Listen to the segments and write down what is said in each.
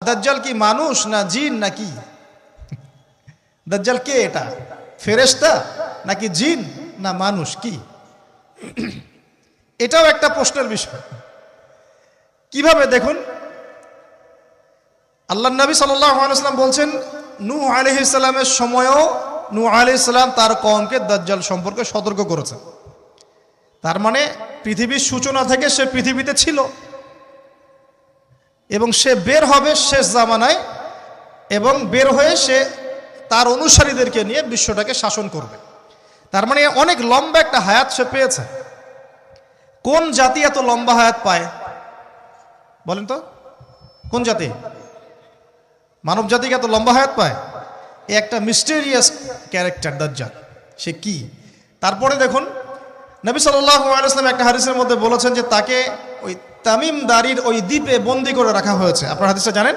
দাজ্জাল কি মানুষ না জিন নাকি? দাজ্জাল কে? এটা ফেরেশতা নাকি জিন না মানুষ? কি? এটাও একটা প্রশ্নের বিষয়। কিভাবে? দেখুন, আল্লাহ নবী সাল্লাল্লাহু আলাইহি ওয়াসাল্লাম বলছেন নূহ আলাইহিস সালামের সময়ও নূহ আলাইহিস সালাম তার কওমকে দাজ্জাল সম্পর্কে সতর্ক করেছেন। তার মানে পৃথিবীর সূচনা থেকে সে পৃথিবীতে ছিল এবং সে বের হবে শেষ জামানায়, এবং বের হয়ে সে তার অনুসারীদেরকে নিয়ে বিশ্বটাকে শাসন করবে। তার মানে অনেক লম্বা একটা হায়াত সে পেয়েছে। কোন জাতি এত লম্বা হায়াত পায় বলেন তো? কোন জাতি মানব জাতিকে এত লম্বা হায়াত পায়? এ একটা মিস্টেরিয়াস ক্যারেক্টার দাজ্জাল। সে কি? তারপরে দেখুন, নবী সাল্লাল্লাহু আলাইহি ওয়াসাল্লাম একটা হাদিসের মধ্যে বলেছেন যে তাকে ওই তামিম দারির ওই দ্বীপে বন্দী করে রাখা হয়েছে। আপনারা হাদিসটা জানেন?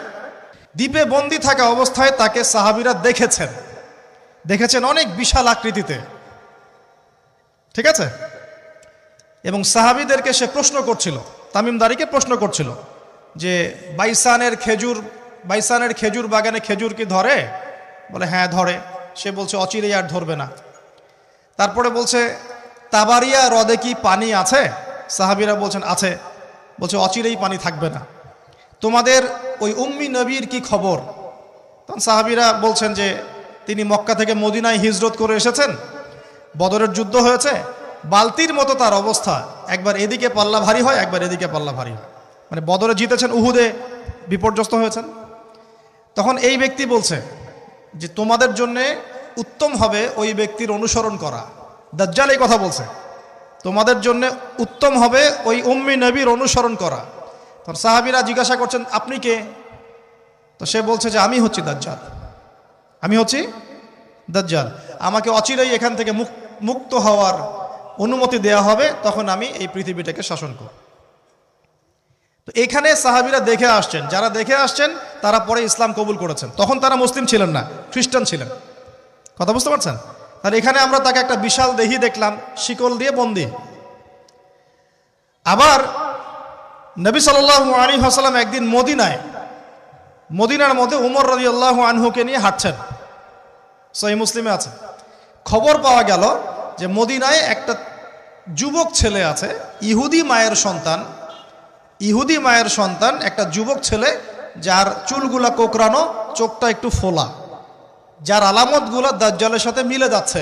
দ্বীপে বন্দী থাকা অবস্থায় তাকে সাহাবীরা দেখেছেন অনেক বিশাল আকৃতিতে, ঠিক আছে? এবং সাহাবীদেরকে সে প্রশ্ন করছিল, তামিম দারিকে প্রশ্ন করছিল যে বাইসানের খেজুর বাগানে খেজুর কি ধরে? বলে হ্যাঁ ধরে। সে বলছে অচিরেই আর ধরবে না। তারপরে বলছে তাবারিয়া হ্রদে কি পানি আছে? সাহাবীরা বলছেন আছে। বলছে অচিরেই পানি থাকবে না। তোমাদের ওই উম্মি নবীর কি খবর? তখন সাহাবীরা বলছেন যে তিনি মক্কা থেকে মদিনায় হিজরত করে এসেছেন, বদরের যুদ্ধ হয়েছে, বালতির মতো তার অবস্থা, একবার এদিকে পাল্লা ভারী হয় একবার এদিকে পাল্লা ভারী হয়। মানে বদরে জিতেছেন, উহুদে বিপর্যস্ত হয়েছেন। তখন এই ব্যক্তি বলছে যে তোমাদের জন্য উত্তম হবে ওই ব্যক্তির অনুসরণ করা। দাজ্জাল এই কথা বলছে, তোমাদের জন্য উত্তম হবে ওই উম্মি নবীর অনুসরণ করা। তখন সাহাবীরা জিজ্ঞাসা করছেন আপনি কে? তো সে বলছে যে আমি হচ্ছি দাজ্জাল। আমাকে অচিরেই এখান থেকে মুক্ত হওয়ার অনুমতি দেয়া হবে, তখন আমি এই পৃথিবীটাকে শাসন করব। তো এখানে সাহাবীরা দেখে আসছেন, যারা দেখে আসছেন তারা পরে ইসলাম কবুল করেছেন। তখন তারা মুসলিম ছিলেন না, খ্রিস্টান ছিলেন। কথা বুঝতে পারছেন? তাহলে এখানে আমরা তাকে একটা বিশাল দেহি দেখলাম, শিকল দিয়ে বন্দী। আবার নবী সাল্লাল্লাহু আলাইহি ওয়াসাল্লাম একদিন মদিনার মধ্যে উমর রাদিয়াল্লাহু আনহুকে নিয়ে হাঁটছেন, সহিহ মুসলিমে আছে। খবর পাওয়া গেল যে মদিনায় একটা যুবক ছেলে আছে, ইহুদি মায়ের সন্তান একটা যুবক ছেলে, যার চুলগুলা কোকড়ানো, চোখটা একটু ফোলা, যার আলামতগুলা দাজ্জালের সাথে মিলে যাচ্ছে।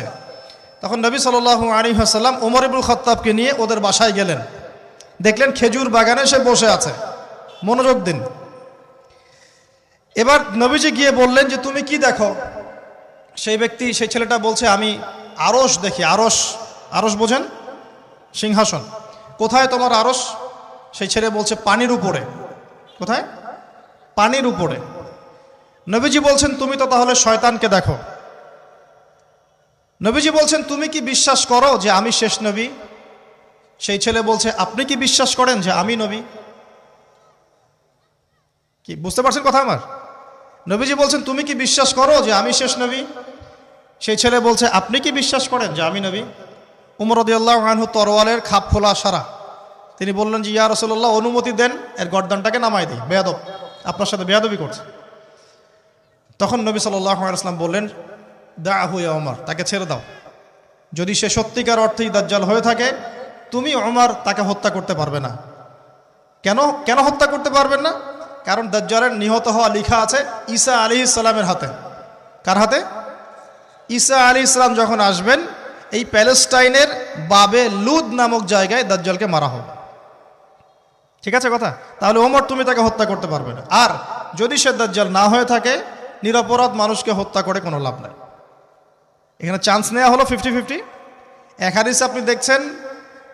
তখন নবী সাল্লাল্লাহু আলাইহি ওয়াসাল্লাম ওমর ইবনুল খাত্তাবকে নিয়ে ওদের বাসায় গেলেন। দেখলেন খেজুর বাগানে সে বসে আছে। মনোযোগ দিন। এবার নবীজি গিয়ে বললেন যে তুমি কি দেখো? সেই ছেলেটা বলছে আমি আরশ দেখি। আরশ বোঝেন? সিংহাসন। কোথায় তোমার আরশ? সেই ছেলে বলছে পানির উপরে। কোথায়? পানির উপরে। নবীজি বলছেন তুমি তো তাহলে শয়তানকে দেখো। নবীজি বলছেন তুমি কি বিশ্বাস করো যে আমি শেষ নবী? সেই ছেলে বলছে আপনি কি বিশ্বাস করেন যে আমি নবী? কি বুঝতে পারছেন কথা আমার? নবীজি বলছেন তুমি কি বিশ্বাস করো যে আমি শেষ নবী? সেই ছেলে বলছে আপনি কি বিশ্বাস করেন যে আমি নবী? উমর রাদিয়াল্লাহু আনহু তরোয়ালের খাপ খোলা সারা। তিনি বললেন যে ইয়া রাসূলুল্লাহ অনুমতি দেন, এর গর্দানটাকে নামাই দিই, বেয়াদব, আপনার সাথে বেয়াদবি করছে। তখন নবী সাল্লাল্লাহু আলাইহি ওয়াসাল্লাম বললেন দাআহু ইয়া ওমর, তাকে ছেড়ে দাও। যদি সে সত্যিকার অর্থেই দাজ্জাল হয়ে থাকে, তুমি ওমর তাকে হত্যা করতে পারবে না। কেন হত্যা করতে পারবেন না? কারণ দাজ্জালের নিহত হওয়া লেখা আছে ঈসা আলাইহিস সালামের হাতে। কার হাতে? ঈসা আলাইহিস সালাম যখন আসবেন, এই প্যালেস্টাইনের বাবে লুদ নামক জায়গায় দাজ্জালকে মারা হবে। ঠিক আছে কথা? তাহলে ওমর তুমি তাকে হত্যা করতে পারবে না। আর যদি সে দাজ্জাল না হয়ে থাকে, নিরপরাধ মানুষকে হত্যা করে কোনো লাভ নাই। এখানে চান্স নেওয়া হলো 50-50। এক হাদিসে আপনি দেখছেন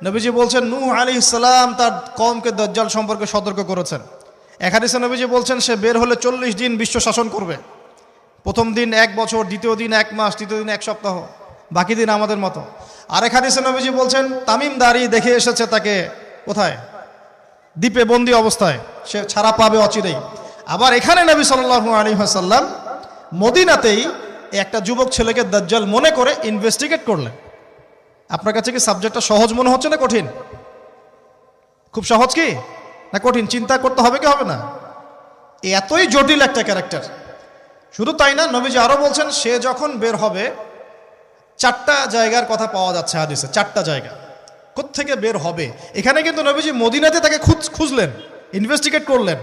নবীজি বলছেন নূহ আলাইহিস সালাম তার কওমকে দাজ্জাল সম্পর্কে সতর্ক করেছেন। এক হাদিসে নবীজি বলছেন সে বের হলে 40 দিন বিশ্ব শাসন করবে। প্রথম দিন 1 বছর, দ্বিতীয় দিন 1 মাস, তৃতীয় দিন 1 সপ্তাহ, বাকি দিন আমাদের মতো। আরেক হাদিসে নবীজি বলছেন তামিম দারি দেখে এসেছে তাকে কোথায়? দ্বীপে বন্দী অবস্থায়, সে ছাড়া পাবে অচিরেই। আবার এখানে নবী সাল্লাল্লাহু আলাইহি ওয়াসাল্লাম মদিনাতেই একটা যুবক ছেলেকে দাজ্জাল মনে করে ইনভেস্টিগেট করলেন। আপনার কাছে কি সাবজেক্টটা সহজ মনে হচ্ছে না কঠিন? খুব সহজ কি না কঠিন? চিন্তা করতে হবে কি হবে না? এতই জটিল একটা ক্যারেক্টার। শুধু তাই না, নবীজি আরো বলছেন সে যখন বের হবে, 4টা জায়গার কথা পাওয়া যাচ্ছে হাদিসে, 4টা জায়গা কোত্থেকে বের হবে। এখানে কিন্তু নবীজি মদিনাতে তাকে খুঁজলেন, ইনভেস্টিগেট করলেন।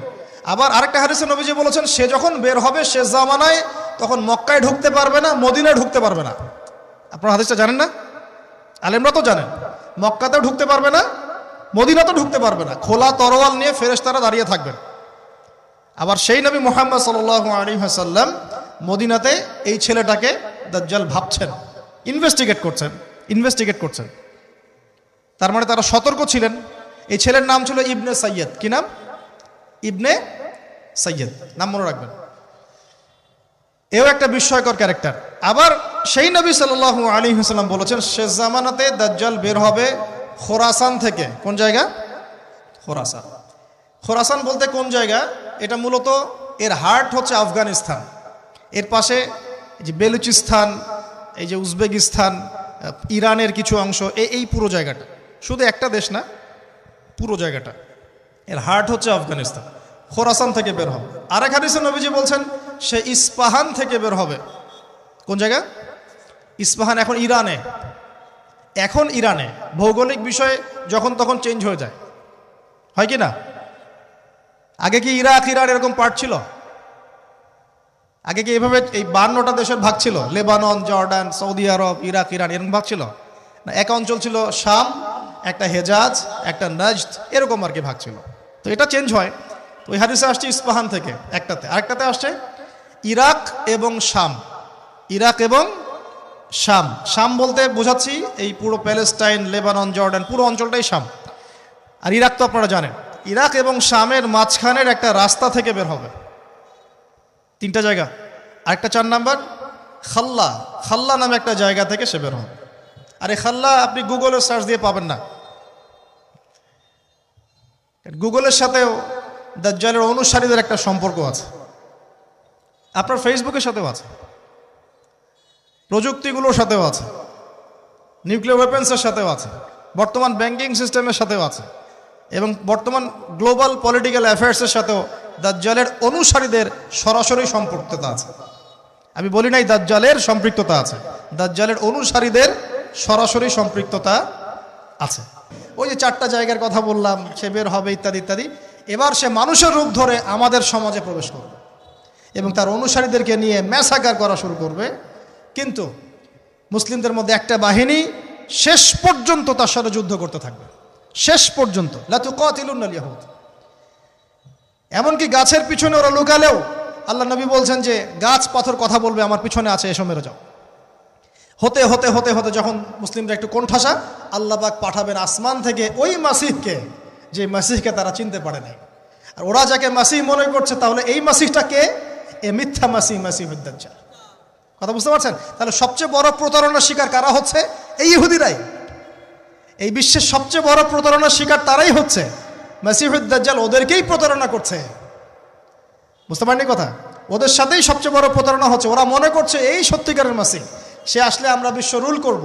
আবার আরেকটা হাদিসে নবীজি বলেছেন সে যখন বের হবে শেষ জামানায়, তখন মক্কায় ঢুকতে পারবে না, মদিনায় ঢুকতে পারবে না। আপনারা হাদিসটা জানেন না? আলেমরা তো জানেন, মক্কাতেও ঢুকতে পারবে না, মদিনাতেও ঢুকতে পারবে না। খোলা তরোয়াল নিয়ে ফেরেশতারা দাঁড়িয়ে থাকবেন। আবার সেই নবী মুহাম্মদ সাল্লাল্লাহু আলাইহি ওয়াসাল্লাম মদিনাতে এই ছেলেটাকে দাজ্জাল ভাবছেন, ইনভেস্টিগেট করছেন। তার মানে তারা সতর্ক ছিলেন। এই ছেলের নাম ছিল ইবনে সাইয়্যিদ। কি নাম? ইবনে সাইয়্যিদ, নাম মনে রাখবেন। এও একটা বিস্ময়কর ক্যারেক্টার। আবার সেই নবী সাল্লাল্লাহু আলাইহি ওয়াসাল্লাম বলেছেন শেষ জামানাতে দাজ্জাল বের হবে খোরাসান থেকে। কোন জায়গা? খোরাসান। খোরাসান বলতে কোন জায়গা? এটা মূলত এর হার্ট হচ্ছে আফগানিস্তান, এর পাশে যে বেলুচিস্তান, এই যে উজবেকিস্তান, ইরানের কিছু অংশ, এই পুরো জায়গাটা, শুধু একটা দেশ না, পুরো জায়গাটা এর হার্ট হচ্ছে আফগানিস্তান। খোরাসান থেকে বের হবে। আরেক হাদিসে নবীজি বলছেন সে ইস্পাহান থেকে বের হবে। কোন জায়গা? ইস্পাহান। এখন ইরানে ভৌগোলিক বিষয়ে যখন তখন চেঞ্জ হয়ে যায়, হয় কি না? আগে কি ইরাক ইরান এরকম পার্ট ছিল? আগে কি এভাবে এই 52টা দেশের ভাগ ছিল? লেবানন, জর্ডান, সৌদি আরব, ইরাক ইরান এরকম ভাগ ছিল না? এক অঞ্চল ছিল শাম, একটা হেজাজ, একটা নাজদ, এরকম আর কি ভাগ ছিল। তো এটা চেঞ্জ হয়। তো ওই হাদিসে আসছে ইস্পাহান থেকে একটাতে, আরেকটাতে আসছে ইরাক এবং শাম। ইরাক এবং শাম। শাম বলতে বোঝাচ্ছি এই পুরো প্যালেস্টাইন, লেবানন, জর্ডান, পুরো অঞ্চলটাই শাম। আর ইরাক তো আপনারা জানেন। ইরাক এবং শামের মাঝখানের একটা রাস্তা থেকে বের হবে। 3টা জায়গা। আরেকটা 4 নাম্বার খাল্লা নামে একটা জায়গা থেকে সে বের হবে। আর এই খাল্লা আপনি গুগলে সার্চ দিয়ে পাবেন না। গুগলের সাথেও দাজ্জালের অনুসারীদের একটা সম্পর্ক আছে, আপনার ফেসবুকের সাথেও আছে, প্রযুক্তিগুলোর সাথেও আছে, নিউক্লিয়ার ওয়েপন্সের সাথেও আছে, বর্তমান ব্যাংকিং সিস্টেমের সাথেও আছে, এবং বর্তমান গ্লোবাল পলিটিক্যাল অ্যাফেয়ার্সের সাথেও দাজ্জালের অনুসারীদের সরাসরি সম্পৃক্ততা আছে। আমি বলি নাই দাজ্জালের সম্পৃক্ততা আছে, দাজ্জালের অনুসারীদের সরাসরি সম্পৃক্ততা আছে। ওই যে 4টা জায়গার কথা বললাম, সে বের হবে ইত্যাদি ইত্যাদি। এবার সে মানুষের রূপ ধরে আমাদের সমাজে প্রবেশ করবে এবং তার অনুসারীদেরকে নিয়ে ম্যাসাকার করা শুরু করবে। কিন্তু মুসলিমদের মধ্যে একটা বাহিনী শেষ পর্যন্ত তার সাথে যুদ্ধ করতে থাকবে, শেষ পর্যন্ত। লা তুকাতিলুনাল ইয়াহুদ। এমনকি গাছের পিছনে ওরা লুকালেও আল্লাহ নবী বলছেন যে গাছ পাথর কথা বলবে আমার পিছনে আছে, এসো মেরে যাও। হতে হতে হতে হতে যখন মুসলিমরা একটু কোণঠাসা, আল্লাহ পাক পাঠাবেন আসমান থেকে ওই মাসিহকে, যে মাসিহকে তারা চিনতে পারে নাই। আর ওরা যাকে মাসিহ মনে করছে, তাহলে এই মাসিহটা কে? এ মিথ্যা মাসিহুদ দাজ্জাল। কথা বুঝতে পারছেন? তাহলে সবচেয়ে বড় প্রতারণার শিকার কারা হচ্ছে? এই ইহুদিরাই। এই বিশ্বের সবচেয়ে বড় প্রতারণার শিকার তারাই হচ্ছে। মাসিহুদ দাজ্জাল ওদেরকেই প্রতারণা করছে। বুঝতে পারেননি কথা? ওদের সাথেই সবচেয়ে বড় প্রতারণা হচ্ছে। ওরা মনে করছে এই সত্যিকারের মাসিহ, সে আসলে আমরা বিশ্ব রুল করব।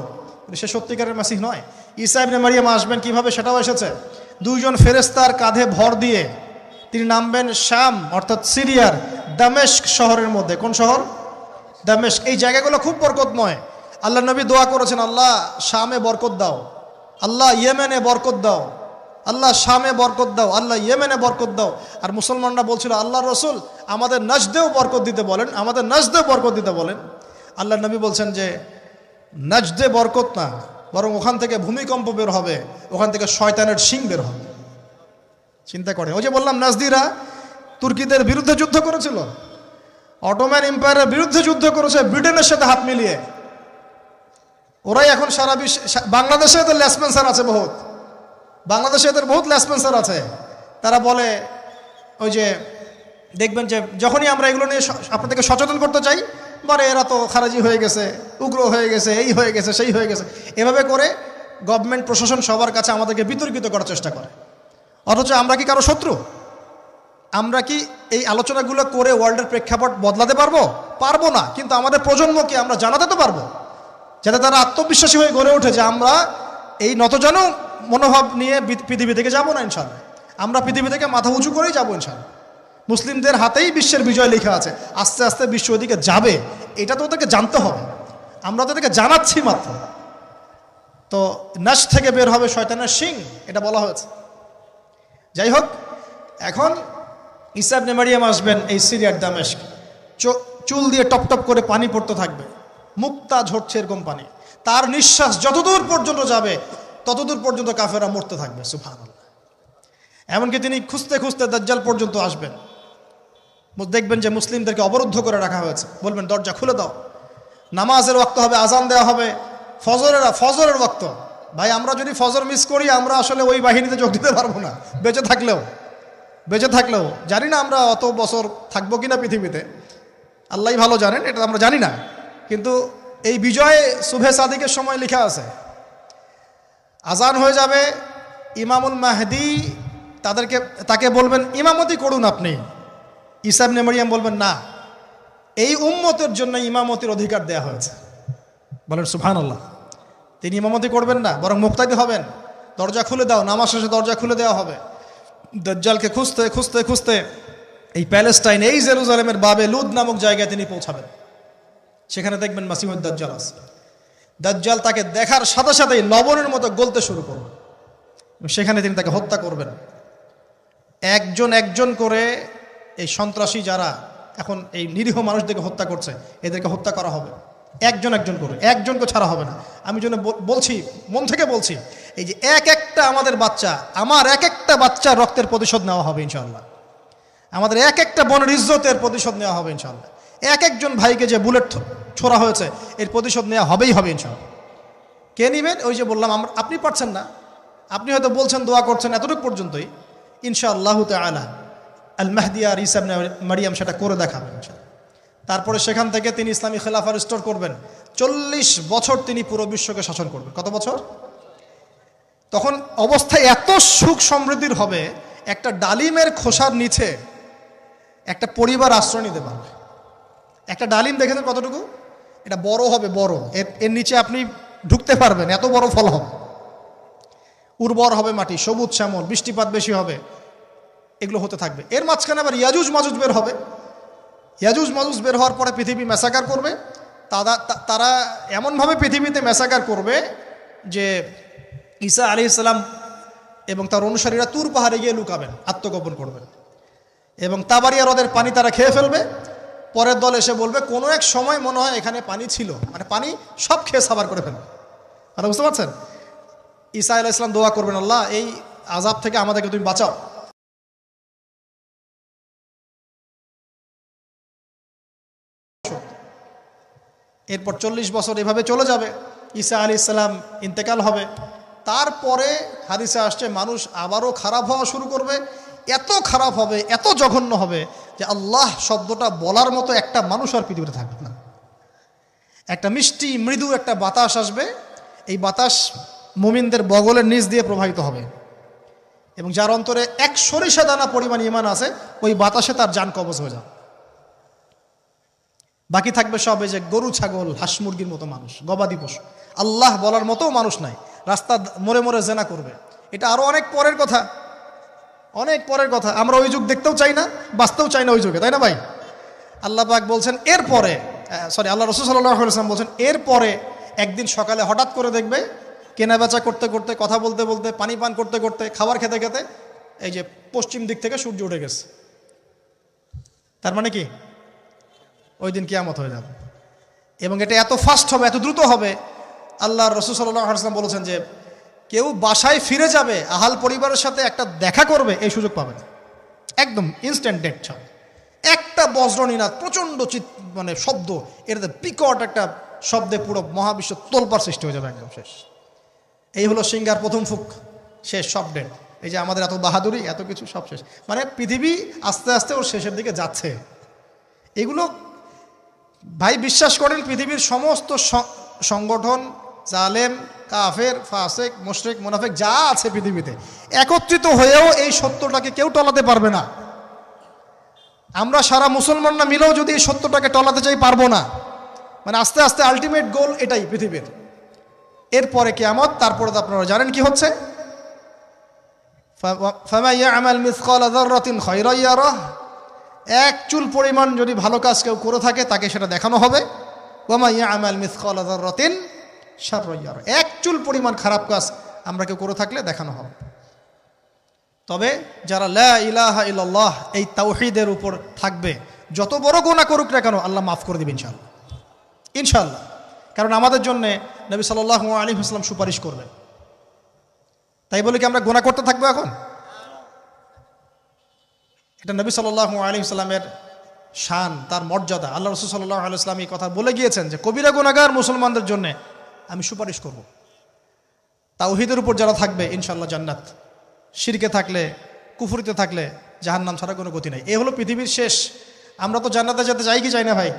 সে সত্যিকারের মাসিহ নয়। ঈসা ইবনে মারিয়াম আসবেন কিভাবে সেটাও এসেছে। 2 জন ফেরেশতার কাঁধে ভর দিয়ে তিনি নামবেন শাম অর্থাৎ সিরিয়ার দামেস্ক শহরের মধ্যে। কোন শহর? দামেস্ক। এই জায়গাগুলো খুব বরকতময়। আল্লাহ নবী দোয়া করেছেন, আল্লাহ শামে বরকত দাও, আল্লাহ ইয়েমেনে বরকত দাও, আল্লাহ শামে বরকত দাও, আল্লাহ ইয়েমেনে বরকত দাও। আর মুসলমানরা বলছিল আল্লাহ রসুল আমাদের নাজদেও বরকত দিতে বলেন, আমাদের নাজদেও বরকত দিতে বলেন। আল্লাহ নবী বলছেন যে নাজদে বরকত না, বরং ওখান থেকে ভূমিকম্প বের হবে, ওখান থেকে শয়তানের শিং বের হবে। চিন্তা করে, ওই যে বললাম নাজদিরা তুর্কিদের বিরুদ্ধে যুদ্ধ করেছিল, অটোম্যান এম্পায়ারের বিরুদ্ধে যুদ্ধ করেছে ব্রিটেনের সাথে হাত মিলিয়ে। ওরাই এখন সারা বিশ্ব, বাংলাদেশে এদের লেসপেন্সার আছে বহুত, বাংলাদেশে এদের বহুত লেসপেন্সার আছে। তারা বলে ওই যে দেখবেন যে যখনই আমরা এগুলো নিয়ে আপনাদেরকে সচেতন করতে চাই, মানে এরা তো খারাজি হয়ে গেছে, উগ্র হয়ে গেছে, এই হয়ে গেছে, সেই হয়ে গেছে, এভাবে করে গভর্নমেন্ট প্রশাসন সবার কাছে আমাদেরকে বিতর্কিত করার চেষ্টা করে। অথচ আমরা কি কারো শত্রু? আমরা কি এই আলোচনাগুলো করে ওয়ার্ল্ডের প্রেক্ষাপট বদলাতে পারবো? পারবো না। কিন্তু আমাদের প্রজন্মকে আমরা জানাতে তো পারবো, যাতে তারা আত্মবিশ্বাসী হয়ে গড়ে ওঠে যে আমরা এই নতজানু মনোভাব নিয়ে পৃথিবী থেকে যাবো না ইনশাআল্লাহ। আমরা পৃথিবী থেকে মাথা উঁচু করেই যাবো ইনশাআল্লাহ। মুসলিমদের হাতেই বিশ্বের বিজয় লেখা আছে। আস্তে আস্তে বিশ্ব ওদিকে যাবে, এটা তো ওদেরকে জানতে হবে। আমরা তো ওদেরকে জানাচ্ছি মাত্র। তো নাশ থেকে বের হবে শয়তানের শিং, এটা বলা হয়েছে। যাই হোক, এখন ঈসা ইবনে মারিয়াম আসবেন এই সিরিয়ার দামেস্ক, চুল দিয়ে টপ টপ করে পানি পড়তে থাকবে, মুক্তা ঝরছে এরকম পানি। তার নিঃশ্বাস যতদূর পর্যন্ত যাবে ততদূর পর্যন্ত কাফেররা মরতে থাকবে। সুবহানাল্লাহ। এমনকি তিনি খুঁজতে খুঁজতে দাজ্জাল পর্যন্ত আসবেন। দেখবেন যে মুসলিমদেরকে অবরুদ্ধ করে রাখা হয়েছে, বলবেন দরজা খুলে দাও। নামাজের ওয়াক্ত হবে, আজান দেওয়া হবে, ফজরের ওয়াক্ত। ভাই, আমরা যদি ফজর মিস করি, আমরা আসলে ওই বাহিনীতে যোগ দিতে পারবো না, বেঁচে থাকলেও জানি না আমরা অত বছর থাকবো কিনা পৃথিবীতে, আল্লাহই ভালো জানেন, এটা আমরা জানি না। কিন্তু এই বিজয় সুবহে সাদিকের সময় লেখা আছে। আজান হয়ে যাবে, ইমামুল মাহদি তাকে বলবেন ইমামতি করুন আপনি। ঈসা ইবনে মারিয়াম বলবেন না, এই উম্মতের জন্য ইমামতির অধিকার দেয়া হয়েছে। বলেন সুবহানাল্লাহ। তিনি ইমামতি করবেন না, বরং মুক্তাদি হবেন। দরজা খুলে দাও, নামাজ শেষে দরজা খুলে দেওয়া হবে। দাজ্জালকে খুঁজতে খুঁজতে খুঁজতে এই প্যালেস্টাইন, এই জেরুজালেমের বাবে লুদ নামক জায়গায় তিনি পৌঁছাবেন। সেখানে দেখবেন মাসিহুদ দাজ্জাল আছে। দাজ্জাল তাকে দেখার সাথে সাথেই লবণের মতো গলতে শুরু করবেন। সেখানে তিনি তাকে হত্যা করবেন। একজন একজন করে এই সন্ত্রাসী যারা এখন এই নিরীহ মানুষদেরকে হত্যা করছে, এদেরকে হত্যা করা হবে একজন একজন করে, একজনকে ছাড়া হবে না। আমি জন্য বলছি, মন থেকে বলছি, এই যে এক একটা আমার এক একটা বাচ্চার রক্তের প্রতিশোধ নেওয়া হবে ইনশাআল্লাহ। আমাদের এক একটা বোনের ইজ্জতের প্রতিশোধ নেওয়া হবে ইনশাআল্লাহ। এক একজন ভাইকে যে বুলেট ছোড়া হয়েছে, এর প্রতিশোধ নেওয়া হবেই হবে ইনশাআল্লাহ। কে নিবেন? ওই যে বললাম, আপনি পারছেন না, আপনি হয়তো বলছেন, দোয়া করছেন, এতটুকু পর্যন্তই। ইনশাআল্লাহু তাআলা আল মাহদি আর ঈসা ইবনে মারিয়াম সেটা করে দেখাবেন ইনশাআল্লাহ। তারপরে সেখান থেকে তিনি ইসলামী খেলাফা রিস্টোর করবেন। 40 বছর তিনি পুরো বিশ্বকে শাসন করবেন। কত বছর? তখন অবস্থা এত সুখ সমৃদ্ধির হবে, একটা ডালিমের খোসার নিচে একটা পরিবার আশ্রয় নিতে পারবে। একটা ডালিম দেখেছেন কতটুকু? এটা বড় হবে, বড়, এর নিচে আপনি ঢুকতে পারবেন, এত বড় ফল হবে। উর্বর হবে মাটি, সবুজ শ্যামল, বৃষ্টিপাত বেশি হবে, এগুলো হতে থাকবে। এর মাঝখানে আবার ইয়াজুজ মাজুজ বের হবে। ইয়াজুজ মাজুজ বের হওয়ার পরে পৃথিবী ম্যাসাকার করবে। তারা এমনভাবে পৃথিবীতে ম্যাসাকার করবে যে ঈসা আলাইহিস সালাম এবং তার অনুসারীরা তুর পাহাড়ে গিয়ে লুকাবেন, আত্মগোপন করবেন, এবং তাবারিয়া হ্রদের পানি তারা খেয়ে ফেলবে। পরের দল এসে বলবে কোনো এক সময় মনে হয় এখানে পানি ছিল, মানে পানি সব খেয়ে সাবার করে ফেলবে। আপনারা বুঝতে পারছেন? ঈসা আলাইহিস সালাম দোয়া করবেন, আল্লাহ এই আযাব থেকে আমাদেরকে তুমি বাঁচাও। এরপর 40 বছর এভাবে চলে যাবে, ঈসা আলাইহিস সালাম ইন্তেকাল হবে। তারপরে হাদিসে আসছে মানুষ আবারও খারাপ হওয়া শুরু করবে। এত খারাপ হবে, এত জঘন্য হবে যে আল্লাহ শব্দটা বলার মতো একটা মানুষ আর পৃথিবীতে থাকবে না। একটা মিষ্টি মৃদু একটা বাতাস আসবে, এই বাতাস মুমিনদের বগলের নিচ দিয়ে প্রবাহিত হবে, এবং যার অন্তরে এক সরিষা দানা পরিমাণ ঈমান আছে, ওই বাতাসে তার জান কবজ হয়ে যাবে। বাকি থাকবে সব এই যে গরু, ছাগল, হাঁস মুরগির মতো মানুষ, গবাদি পশু। আল্লাহ বলার মতো মানুষ নাই, রাস্তা মোড়ে মোড়ে জেনা করবে। এটা আরো অনেক পরের কথা, অনেক পরের কথা। আমরা ওই যুগ দেখতেও চাই না, বাঁচতেও চাই না ওই যুগে, তাই না ভাই? আল্লাহ পাক বলছেন এরপরে, আল্লাহ রাসূল সাল্লাল্লাহু আলাইহি ওয়াসাল্লাম বলছেন এরপরে একদিন সকালে হঠাৎ করে দেখবে কেনাবেচা করতে করতে, কথা বলতে বলতে, পানি পান করতে করতে, খাবার খেতে খেতে এই যে পশ্চিম দিক থেকে সূর্য উঠে গেছে। তার মানে কি? ওই দিন কিয়ামত হয়ে যাবে, এবং এটা এত ফাস্ট হবে, এত দ্রুত হবে। আল্লাহ রাসূল সাল্লাল্লাহু আলাইহি ওয়াসাল্লাম বলেছেন যে কেউ বাসায় ফিরে যাবে, আহাল পরিবারের সাথে একটা দেখা করবে, এই সুযোগ পাবে না। একদম ইনস্ট্যান্ট ডেট ছাড়। একটা বজ্রনীনাদ, প্রচণ্ড মানে শব্দ, এটাতে বিকট একটা শব্দে পুরো মহাবিশ্ব তোলপাড় সৃষ্টি হয়ে যাবে, একদম শেষ। এই হলো সিঙ্গার প্রথম ফুক, শেষ, সব ডেট। এই যে আমাদের এত বাহাদুরি, এত কিছু সব শেষ, মানে পৃথিবী আস্তে আস্তে ওর শেষের দিকে যাচ্ছে। এগুলো ভাই বিশ্বাস করেন, পৃথিবীর সমস্ত সংগঠন, জালেম, কাফের, ফাসেক, মুশরিক, মুনাফিক যা আছে পৃথিবীতে, একত্রিত হয়েও এই সত্যটাকে কেউ টলাতে পারবে না। আমরা সারা মুসলমানরা মিলেও যদি এই সত্যটাকে টলাতে চাই, পারবো না। মানে আস্তে আস্তে আলটিমেট গোল এটাই পৃথিবীর। এরপরে কিয়ামত, তারপরে তো আপনারা জানেন কি হচ্ছে, ফামান ইয়ামাল মিসকালা যাররাতিন খায়রান ইয়ারাহ এক চুল পরিমাণ যদি ভালো কাজ কেউ করে থাকে তাকে সেটা দেখানো হবে। ওয়া ইয়ামাল মিসকালা যাররাতিন শাররান ইয়ারা, এক চুল পরিমাণ খারাপ কাজ আমরা কেউ করে থাকলে দেখানো হবে। তবে যারা লা ইলাহা ইল্লাল্লাহ এই তাওহীদের উপর থাকবে, যত বড় গুনাহ করুক না কেন আল্লাহ মাফ করে দিবেন ইনশাআল্লাহ, ইনশাআল্লাহ। কারণ আমাদের জন্য নবী সাল্লাল্লাহু আলাইহি ওয়াসাল্লাম সুপারিশ করবেন। তাই বলে কি আমরা গুনাহ করতে থাকবো এখন? এটা নবী সাল্লাল্লাহু আলাইহি ওয়াসাল্লামের শান, তার মর্যাদা। আল্লাহ রাসূল সাল্লাল্লাহু আলাইহি ওয়াসাল্লাম এই কথা বলে গিয়েছেন যে কবিরা গুনাহগার মুসলমানদের জন্য আমি সুপারিশ করব। তাওহীদের উপর যারা থাকবে ইনশাআল্লাহ জান্নাত, শিরকে থাকলে, কুফরিতে থাকলে জাহান্নাম ছাড়া কোনো গতি নাই। এই হলো পৃথিবীর শেষ। আমরা তো জান্নাতে যেতে চাই কি চাই না ভাই?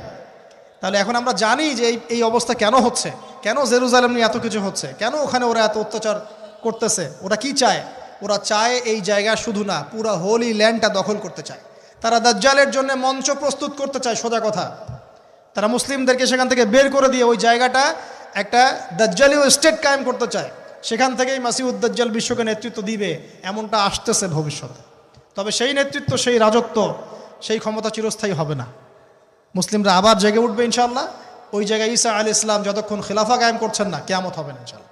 তাহলে এখন আমরা জানি যে এই অবস্থা কেন হচ্ছে, কেন জেরুজালেম নিয়ে এত কিছু হচ্ছে, কেন ওখানে ওরা এত অত্যাচার করতেছে। ওরা কি চায়? ওরা চায় এই জায়গা শুধু না, পুরো হোলি ল্যান্ডটা দখল করতে চায়। তারা দাজ্জালের জন্য মঞ্চ প্রস্তুত করতে চায়, সোজা কথা। তারা মুসলিমদেরকে সেখান থেকে বের করে দিয়ে ওই জায়গাটা একটা দাজ্জালীয় স্টেট কায়েম করতে চায়। সেখান থেকেই মাসিহুদ দাজ্জাল বিশ্বকে নেতৃত্ব দিবে, এমনটা আসতেছে ভবিষ্যতে। তবে সেই নেতৃত্ব, সেই রাজত্ব, সেই ক্ষমতা চিরস্থায়ী হবে না। মুসলিমরা আবার জেগে উঠবে ইনশাআল্লাহ। ওই জায়গায় ঈসা আলাইহিস সালাম যতক্ষণ খিলাফা কায়েম করছেন না, কিয়ামত হবে না ইনশাআল্লাহ।